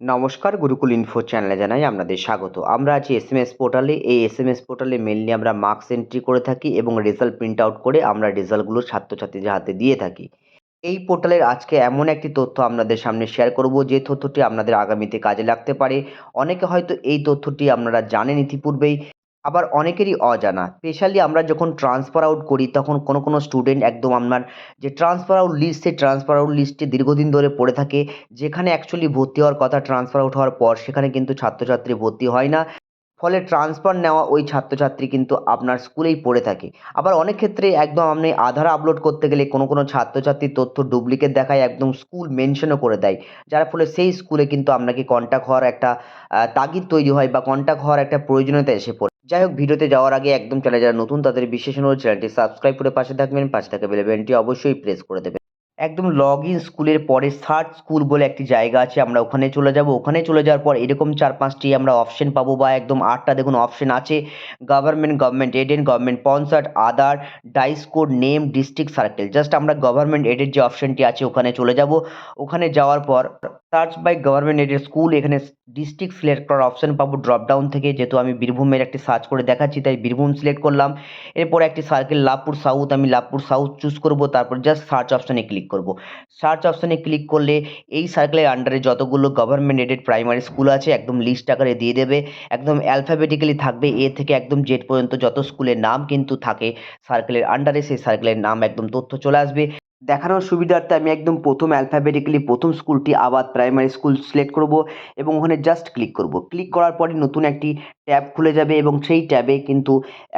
নমস্কার, গুরুকুল ইনফো চ্যানেলে জানাই আপনাদের স্বাগত। আমরা আছি এসএমএস পোর্টালে। এই এসএমএস পোর্টালে মেইনলি আমরা মার্কস এন্ট্রি করে থাকি এবং রেজাল্ট প্রিন্ট আউট করে আমরা রেজাল্টগুলো ছাত্রছাত্রীদের হাতে দিয়ে থাকি। এই পোর্টালের আজকে এমন একটি তথ্য আপনাদের সামনে শেয়ার করব যে তথ্যটি আপনাদের আগামীতে কাজে লাগতে পারে। অনেকে হয়তো এই তথ্যটি আপনারা জানেন ইতিপূর্বেই, আবার অনেকেরই অজানা। স্পেশালি আমরা যখন ট্রান্সফার আউট করি তখন কোনো স্টুডেন্ট একদম আপনার যে ট্রান্সফার আউট লিস্ট, সেই ট্রান্সফার আউট লিস্টে দীর্ঘদিন ধরে পড়ে থাকে। যেখানে অ্যাকচুয়ালি ভর্তি হওয়ার কথা ট্রান্সফার আউট হওয়ার পর সেখানে কিন্তু ছাত্রছাত্রী ভর্তি হয় না। ফলে ট্রান্সফার নেওয়া ওই ছাত্রছাত্রী কিন্তু আপনার স্কুলেই পড়ে থাকে। আবার অনেক ক্ষেত্রে একদম আপনি আধার আপলোড করতে গেলে কোনো ছাত্রছাত্রীর তথ্য ডুপ্লিকেট দেখায়, একদম স্কুল মেনশনও করে দেয়। যার ফলে সেই স্কুলে কিন্তু আপনাকে কন্টাক্ট হওয়ার একটা তাগিদ তৈরি হয় বা কন্টাক্ট হওয়ার একটা প্রয়োজনীয়তা এসে পড়ে। যাই হোক, ভিডিওতে যাওয়ার আগে একদম চ্যানেলে যারা নতুন তাদের বিশেষ অনুরোধ, চ্যানেলটি সাবস্ক্রাইব করে পাশে থাকবেন, পাশে থাকা বেল বাটনটি অবশ্যই প্রেস করে দেবেন। একদম লগইন স্কুলের পরে সার্চ স্কুল বলে একটি জায়গা আছে, আমরা ওখানে চলে যাব। ওখানে চলে যাওয়ার পর এরকম 4-5টি আমরা অপশন পাবো বা একদম 8টা দেখুন অপশন আছে। Government aided, government sponsored, other, DISE code, name, district, circle. Just আমরা গভর্নমেন্ট এডেড যে অপশনটি আছে ওখানে চলে যাব। ওখানে যাওয়ার পর search by government aided school, এখানে ডিস্ট্রিক্ট সিলেক্ট করার অপশন পাবো ড্রপ ডাউন থেকে। যেহেতু আমি বীরভূমের একটি সার্চ করে দেখাচ্ছি তাই বীরভূম সিলেক্ট করলাম। এরপর একটি সার্কেল লাভপুর সাউথ, আমি লাভপুর সাউথ চুজ করব। তারপর জাস্ট সার্চ অপশনে ক্লিক করব। সার্চ অপশনে ক্লিক করলে এই সার্কেলের আন্ডারে যতগুলো গভর্নমেন্ট এডেড প্রাইমারি স্কুল আছে একদম লিস্ট আকারে দিয়ে দেবে। একদম অ্যালফাবেটিক্যালি থাকবে, এ থেকে একদম জেড পর্যন্ত যত স্কুলের নাম কিন্তু থাকে সার্কেলের আন্ডারে, সেই সার্কেলের নাম একদম তথ্য চলে আসবে। দেখানোর সুবিধার্থে আমি একদম প্রথম অ্যালফাবেটিক্যালি প্রথম স্কুলটি আবাদ প্রাইমারি স্কুল সিলেক্ট করব এবং ওখানে জাস্ট ক্লিক করব। ক্লিক করার পরে নতুন একটি ট্যাব খুলে যাবে এবং সেই ট্যাবে কিন্তু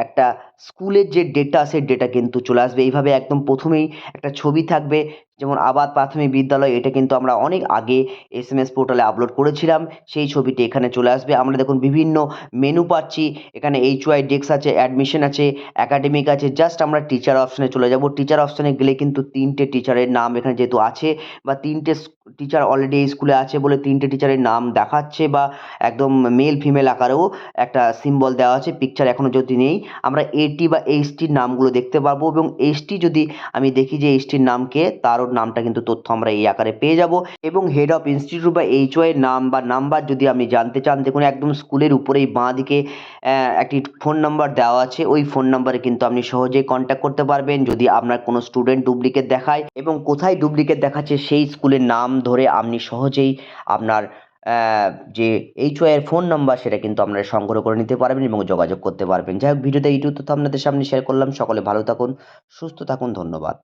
একটা স্কুলের যে ডেটা সেই ডেটা কিন্তু চলে আসবে। এইভাবে একদম প্রথমেই একটা ছবি থাকবে, যেমন আবাদ প্রাথমিক বিদ্যালয়, এটা কিন্তু আমরা অনেক আগে এসএমএস পোর্টালে আপলোড করেছিলাম। সেই ছবিটি এখানে চলে আসবে। আমরা দেখুন বিভিন্ন মেনু পাচ্ছি, এখানে এইচওয়াই ডেস্ক আছে, অ্যাডমিশন আছে, একাডেমিক আছে। জাস্ট আমরা টিচার অপশনে চলে যাব। টিচার অপশনে গেলে কিন্তু 3টে টিচারের নাম এখানে যেহেতু আছে, বা 3টে টিচার অলরেডি এই স্কুলে আছে বলে 3টে টিচারের নাম দেখাচ্ছে, বা একদম মেল ফিমেল আকারেও একটা সিম্বল দেওয়া আছে। পিকচার এখনও যদি নেই, আমরা এটি বা এইচটির নামগুলো দেখতে পাবো এবং এইচটি যদি আমি দেখি যে এইচটির নামকে, তারও নামটা কিন্তু তথ্য আমরা এই আকারে পেয়ে যাব। এবং হেড অফ ইনস্টিটিউট বা এইচওয়াই এর নাম বা নাম্বার যদি আপনি জানতে চান, দেখুন একদম স্কুলের উপরেই বাঁ দিকে একটি ফোন নাম্বার দেওয়া আছে। ওই ফোন নাম্বারে কিন্তু আপনি সহজেই কন্ট্যাক্ট করতে পারবেন যদি আপনার কোনো স্টুডেন্ট ডুপ্লিকেট দেখায়, এবং কোথায় ডুপ্লিকেট দেখাচ্ছে সেই স্কুলের নাম ধরে আপনি সহজেই আপনার যে এইচওয়াই এর ফোন নাম্বার সেটা কিন্তু আপনারা সংগ্রহ করে নিতে পারবেন এবং যোগাযোগ করতে পারবেন। যাই হোক, ভিডিওতে এইটুকু তথ্য আপনাদের সামনে শেয়ার করলাম। সকলে ভালো থাকুন, সুস্থ থাকুন, ধন্যবাদ।